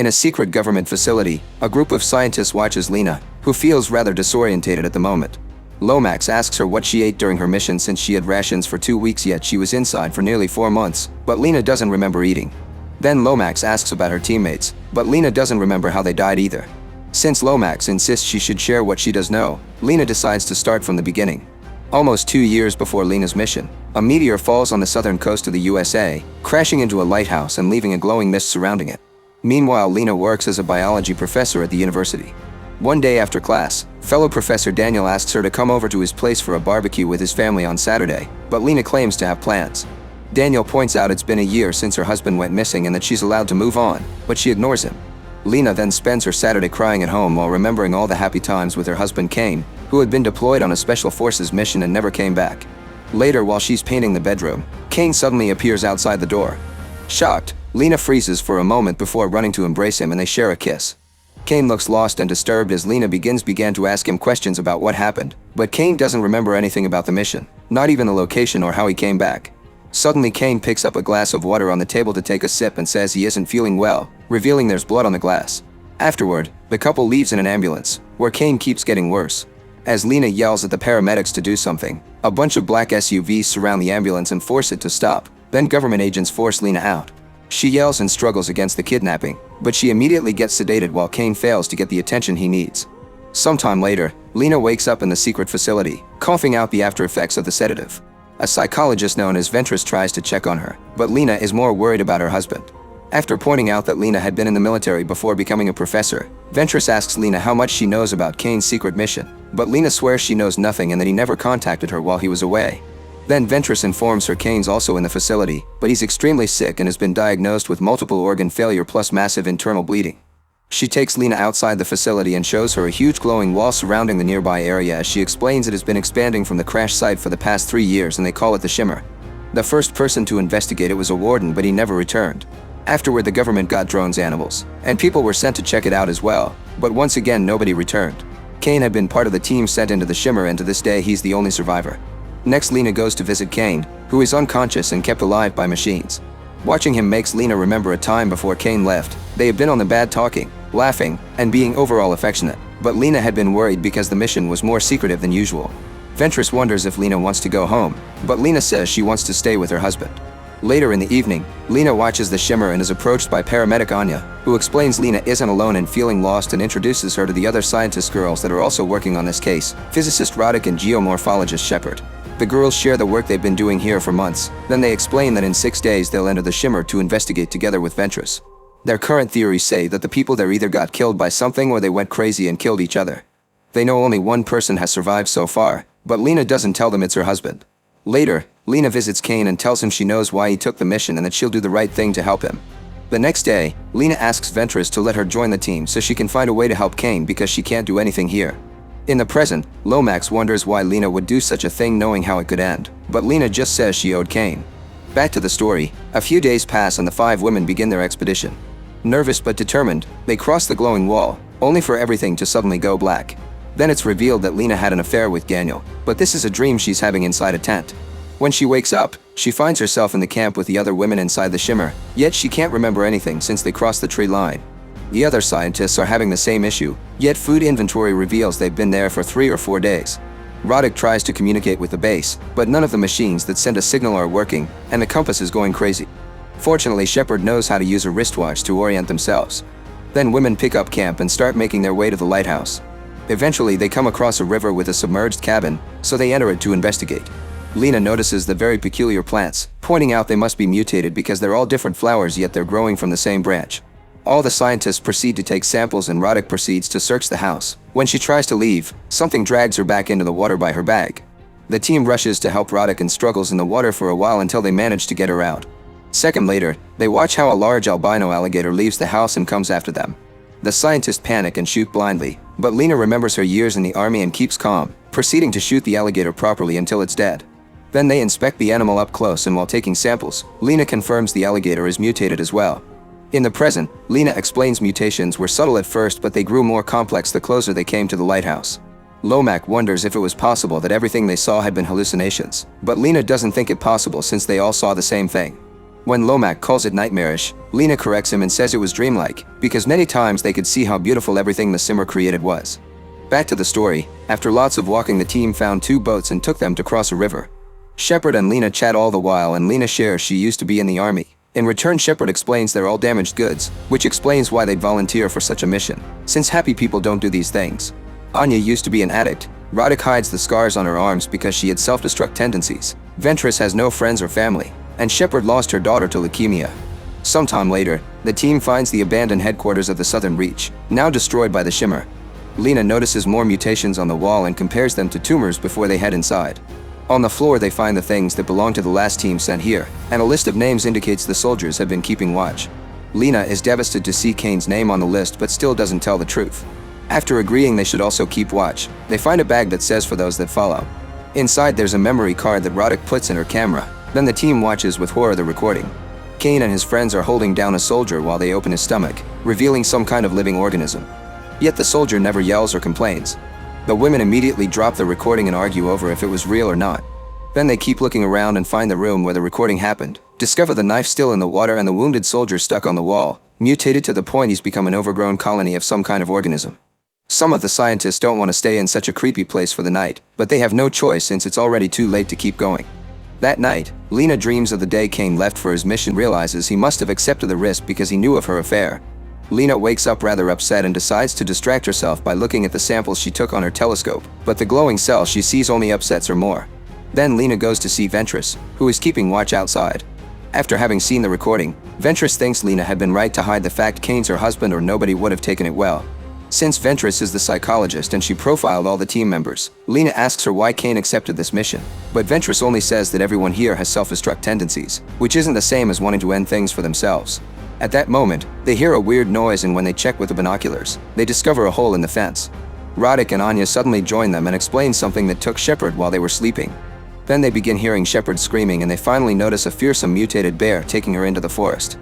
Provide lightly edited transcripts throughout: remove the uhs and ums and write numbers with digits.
In a secret government facility, a group of scientists watches Lena, who feels rather disorientated at the moment. Lomax asks her what she ate during her mission since she had rations for 2 weeks yet she was inside for nearly 4 months, but Lena doesn't remember eating. Then Lomax asks about her teammates, but Lena doesn't remember how they died either. Since Lomax insists she should share what she does know, Lena decides to start from the beginning. Almost 2 years before Lena's mission, a meteor falls on the southern coast of the USA, crashing into a lighthouse and leaving a glowing mist surrounding it. Meanwhile, Lena works as a biology professor at the university. One day after class, fellow professor Daniel asks her to come over to his place for a barbecue with his family on Saturday, but Lena claims to have plans. Daniel points out it's been a year since her husband went missing and that she's allowed to move on, but she ignores him. Lena then spends her Saturday crying at home while remembering all the happy times with her husband Kane, who had been deployed on a special forces mission and never came back. Later, while she's painting the bedroom, Kane suddenly appears outside the door. Shocked, Lena freezes for a moment before running to embrace him and they share a kiss. Kane looks lost and disturbed as Lena began to ask him questions about what happened, but Kane doesn't remember anything about the mission, not even the location or how he came back. Suddenly, Kane picks up a glass of water on the table to take a sip and says he isn't feeling well, revealing there's blood on the glass. Afterward, the couple leaves in an ambulance, where Kane keeps getting worse. As Lena yells at the paramedics to do something, a bunch of black SUVs surround the ambulance and force it to stop. Then government agents force Lena out. She yells and struggles against the kidnapping, but she immediately gets sedated while Kane fails to get the attention he needs. Sometime later, Lena wakes up in the secret facility, coughing out the after effects of the sedative. A psychologist known as Ventress tries to check on her, but Lena is more worried about her husband. After pointing out that Lena had been in the military before becoming a professor, Ventress asks Lena how much she knows about Kane's secret mission, but Lena swears she knows nothing and that he never contacted her while he was away. Then Ventress informs her Kane's also in the facility, but he's extremely sick and has been diagnosed with multiple organ failure plus massive internal bleeding. She takes Lena outside the facility and shows her a huge glowing wall surrounding the nearby area as she explains it has been expanding from the crash site for the past 3 years and they call it the shimmer. The first person to investigate it was a warden, but he never returned. Afterward, the government got drones animals, and people were sent to check it out as well, but once again nobody returned. Kane had been part of the team sent into the shimmer and to this day he's the only survivor. Next, Lena goes to visit Kane, who is unconscious and kept alive by machines. Watching him makes Lena remember a time before Kane left. They had been on the bad talking, laughing, and being overall affectionate, but Lena had been worried because the mission was more secretive than usual. Ventress wonders if Lena wants to go home, but Lena says she wants to stay with her husband. Later in the evening, Lena watches the shimmer and is approached by paramedic Anya, who explains Lena isn't alone in feeling lost and introduces her to the other scientist girls that are also working on this case, physicist Roddick and geomorphologist Shepard. The girls share the work they've been doing here for months, then they explain that in 6 days they'll enter the shimmer to investigate together with Ventress. Their current theories say that the people there either got killed by something or they went crazy and killed each other. They know only one person has survived so far, but Lena doesn't tell them it's her husband. Later, Lena visits Kane and tells him she knows why he took the mission and that she'll do the right thing to help him. The next day, Lena asks Ventress to let her join the team so she can find a way to help Kane because she can't do anything here. In the present, Lomax wonders why Lena would do such a thing knowing how it could end, but Lena just says she owed Kane. Back to the story, a few days pass and the 5 women begin their expedition. Nervous but determined, they cross the glowing wall, only for everything to suddenly go black. Then it's revealed that Lena had an affair with Daniel, but this is a dream she's having inside a tent. When she wakes up, she finds herself in the camp with the other women inside the shimmer, yet she can't remember anything since they crossed the tree line. The other scientists are having the same issue, yet food inventory reveals they've been there for 3 or 4 days. Roddick tries to communicate with the base, but none of the machines that send a signal are working, and the compass is going crazy. Fortunately, Shepard knows how to use a wristwatch to orient themselves. Then women pick up camp and start making their way to the lighthouse. Eventually, they come across a river with a submerged cabin, so they enter it to investigate. Lena notices the very peculiar plants, pointing out they must be mutated because they're all different flowers yet they're growing from the same branch. All the scientists proceed to take samples and Roddick proceeds to search the house. When she tries to leave, something drags her back into the water by her bag. The team rushes to help Roddick and struggles in the water for a while until they manage to get her out. Second later, they watch how a large albino alligator leaves the house and comes after them. The scientists panic and shoot blindly, but Lena remembers her years in the army and keeps calm, proceeding to shoot the alligator properly until it's dead. Then they inspect the animal up close and while taking samples, Lena confirms the alligator is mutated as well. In the present, Lena explains mutations were subtle at first but they grew more complex the closer they came to the lighthouse. Lomax wonders if it was possible that everything they saw had been hallucinations, but Lena doesn't think it possible since they all saw the same thing. When Lomax calls it nightmarish, Lena corrects him and says it was dreamlike, because many times they could see how beautiful everything the shimmer created was. Back to the story, after lots of walking the team found 2 boats and took them to cross a river. Shepard and Lena chat all the while and Lena shares she used to be in the army. In return, Shepard explains they're all damaged goods, which explains why they'd volunteer for such a mission, since happy people don't do these things. Anya used to be an addict. Roddick hides the scars on her arms because she had self-destruct tendencies. Ventress has no friends or family, and Shepard lost her daughter to leukemia. Sometime later, the team finds the abandoned headquarters of the Southern Reach, now destroyed by the shimmer. Lena notices more mutations on the wall and compares them to tumors before they head inside. On the floor they find the things that belong to the last team sent here, and a list of names indicates the soldiers have been keeping watch. Lena is devastated to see Kane's name on the list but still doesn't tell the truth. After agreeing they should also keep watch, they find a bag that says for those that follow. Inside there's a memory card that Roddick puts in her camera. Then the team watches with horror the recording. Kane and his friends are holding down a soldier while they open his stomach, revealing some kind of living organism. Yet the soldier never yells or complains. The women immediately drop the recording and argue over if it was real or not. Then they keep looking around and find the room where the recording happened, discover the knife still in the water and the wounded soldier stuck on the wall, mutated to the point he's become an overgrown colony of some kind of organism. Some of the scientists don't want to stay in such a creepy place for the night, but they have no choice since it's already too late to keep going. That night, Lena dreams of the day Kane left for his mission, realizes he must have accepted the risk because he knew of her affair. Lena wakes up rather upset and decides to distract herself by looking at the samples she took on her telescope, but the glowing cell she sees only upsets her more. Then Lena goes to see Ventress, who is keeping watch outside. After having seen the recording, Ventress thinks Lena had been right to hide the fact Kane's her husband or nobody would have taken it well. Since Ventress is the psychologist and she profiled all the team members, Lena asks her why Kane accepted this mission, but Ventress only says that everyone here has self-destruct tendencies, which isn't the same as wanting to end things for themselves. At that moment, they hear a weird noise and when they check with the binoculars, they discover a hole in the fence. Roddick and Anya suddenly join them and explain something that took Shepard while they were sleeping. Then they begin hearing Shepard screaming and they finally notice a fearsome mutated bear taking her into the forest.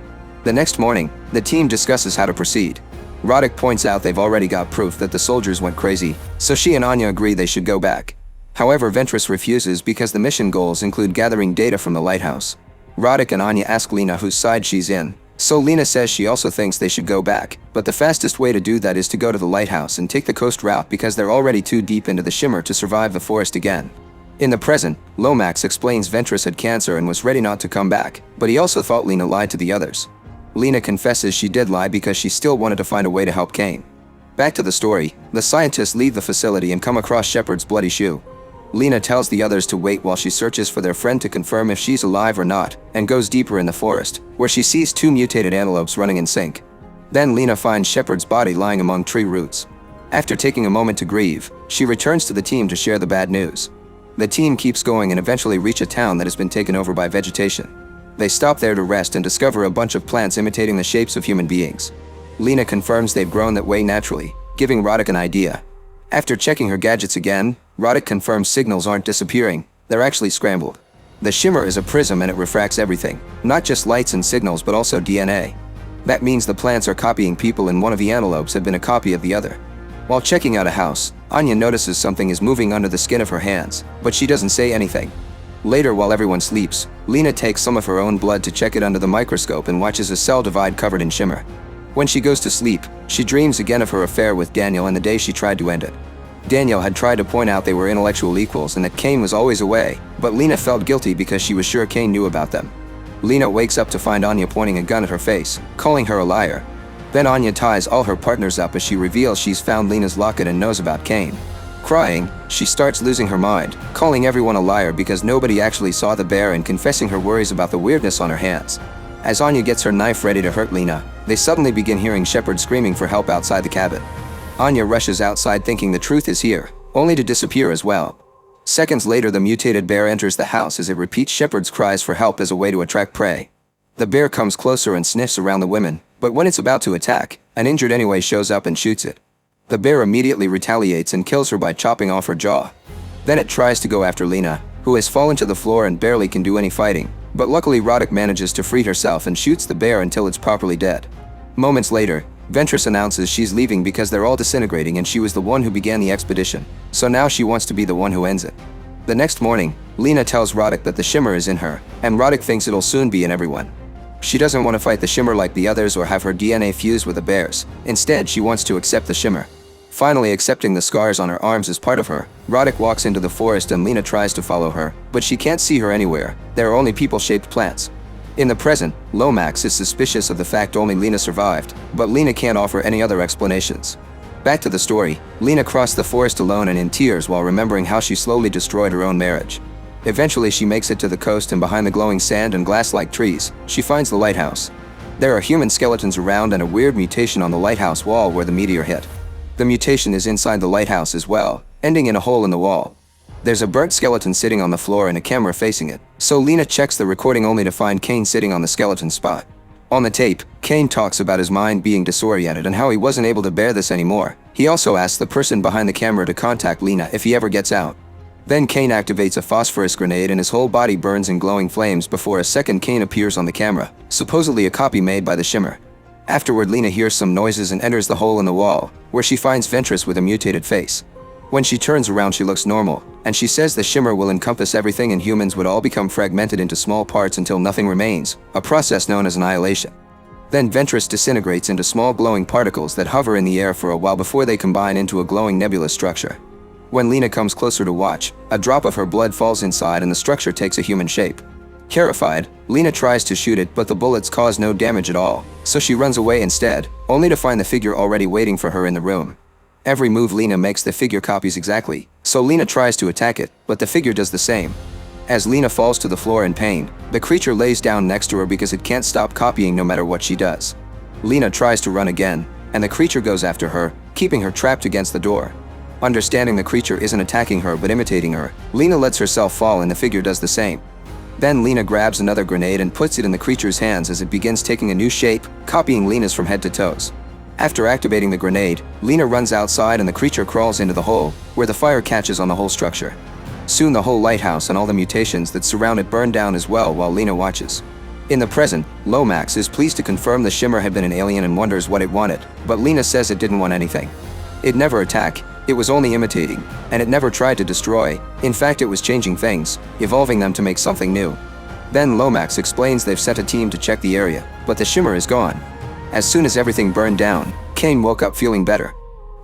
The next morning, the team discusses how to proceed. Roddick points out they've already got proof that the soldiers went crazy, so she and Anya agree they should go back. However, Ventress refuses because the mission goals include gathering data from the lighthouse. Roddick and Anya ask Lena whose side she's in, so Lena says she also thinks they should go back, but the fastest way to do that is to go to the lighthouse and take the coast route because they're already too deep into the shimmer to survive the forest again. In the present, Lomax explains Ventress had cancer and was ready not to come back, but he also thought Lena lied to the others. Lena confesses she did lie because she still wanted to find a way to help Kane. Back to the story, the scientists leave the facility and come across Shepard's bloody shoe. Lena tells the others to wait while she searches for their friend to confirm if she's alive or not, and goes deeper in the forest, where she sees 2 mutated antelopes running in sync. Then Lena finds Shepard's body lying among tree roots. After taking a moment to grieve, she returns to the team to share the bad news. The team keeps going and eventually reach a town that has been taken over by vegetation. They stop there to rest and discover a bunch of plants imitating the shapes of human beings. Lena confirms they've grown that way naturally, giving Roddick an idea. After checking her gadgets again, Roddick confirms signals aren't disappearing, they're actually scrambled. The shimmer is a prism and it refracts everything, not just lights and signals but also DNA. That means the plants are copying people and one of the antelopes had been a copy of the other. While checking out a house, Anya notices something is moving under the skin of her hands, but she doesn't say anything. Later, while everyone sleeps, Lena takes some of her own blood to check it under the microscope and watches a cell divide covered in shimmer. When she goes to sleep, she dreams again of her affair with Daniel and the day she tried to end it. Daniel had tried to point out they were intellectual equals and that Kane was always away, but Lena felt guilty because she was sure Kane knew about them. Lena wakes up to find Anya pointing a gun at her face, calling her a liar. Then Anya ties all her partners up as she reveals she's found Lena's locket and knows about Kane. Crying, she starts losing her mind, calling everyone a liar because nobody actually saw the bear and confessing her worries about the weirdness on her hands. As Anya gets her knife ready to hurt Lena, they suddenly begin hearing Shepard screaming for help outside the cabin. Anya rushes outside thinking the truth is here, only to disappear as well. Seconds later, the mutated bear enters the house as it repeats Shepard's cries for help as a way to attract prey. The bear comes closer and sniffs around the women, but when it's about to attack, an injured anyway shows up and shoots it. The bear immediately retaliates and kills her by chopping off her jaw. Then it tries to go after Lena, who has fallen to the floor and barely can do any fighting, but luckily Roddick manages to free herself and shoots the bear until it's properly dead. Moments later, Ventress announces she's leaving because they're all disintegrating and she was the one who began the expedition, so now she wants to be the one who ends it. The next morning, Lena tells Roddick that the shimmer is in her, and Roddick thinks it'll soon be in everyone. She doesn't want to fight the shimmer like the others or have her DNA fuse with the bears. Instead, she wants to accept the shimmer. Finally accepting the scars on her arms as part of her, Roddick walks into the forest and Lena tries to follow her, but she can't see her anywhere. There are only people-shaped plants. In the present, Lomax is suspicious of the fact only Lena survived, but Lena can't offer any other explanations. Back to the story, Lena crossed the forest alone and in tears while remembering how she slowly destroyed her own marriage. Eventually she makes it to the coast and behind the glowing sand and glass-like trees, she finds the lighthouse. There are human skeletons around and a weird mutation on the lighthouse wall where the meteor hit. The mutation is inside the lighthouse as well, ending in a hole in the wall. There's a burnt skeleton sitting on the floor and a camera facing it, so Lena checks the recording only to find Kane sitting on the skeleton spot. On the tape, Kane talks about his mind being disoriented and how he wasn't able to bear this anymore. He also asks the person behind the camera to contact Lena if he ever gets out. Then Kane activates a phosphorus grenade and his whole body burns in glowing flames before a second Kane appears on the camera, supposedly a copy made by the shimmer. Afterward, Lena hears some noises and enters the hole in the wall, where she finds Ventress with a mutated face. When she turns around, she looks normal, and she says the shimmer will encompass everything and humans would all become fragmented into small parts until nothing remains, a process known as annihilation. Then Ventress disintegrates into small glowing particles that hover in the air for a while before they combine into a glowing nebulous structure. When Lena comes closer to watch, a drop of her blood falls inside and the structure takes a human shape. Terrified, Lena tries to shoot it, but the bullets cause no damage at all, so she runs away instead, only to find the figure already waiting for her in the room. Every move Lena makes, the figure copies exactly, so Lena tries to attack it, but the figure does the same. As Lena falls to the floor in pain, the creature lays down next to her because it can't stop copying no matter what she does. Lena tries to run again, and the creature goes after her, keeping her trapped against the door. Understanding the creature isn't attacking her but imitating her, Lena lets herself fall and the figure does the same. Then Lena grabs another grenade and puts it in the creature's hands as it begins taking a new shape, copying Lena's from head to toes. After activating the grenade, Lena runs outside and the creature crawls into the hole, where the fire catches on the whole structure. Soon the whole lighthouse and all the mutations that surround it burn down as well while Lena watches. In the present, Lomax is pleased to confirm the shimmer had been an alien and wonders what it wanted, but Lena says it didn't want anything. It never attacked, it was only imitating, and it never tried to destroy. In fact, it was changing things, evolving them to make something new. Then Lomax explains they've sent a team to check the area, but the shimmer is gone. As soon as everything burned down, Kane woke up feeling better.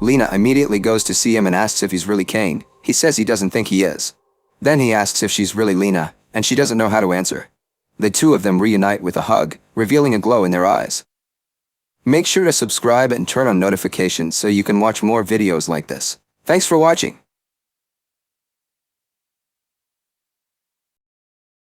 Lena immediately goes to see him and asks if he's really Kane. He says he doesn't think he is. Then he asks if she's really Lena, and she doesn't know how to answer. The two of them reunite with a hug, revealing a glow in their eyes. Make sure to subscribe and turn on notifications so you can watch more videos like this. Thanks for watching.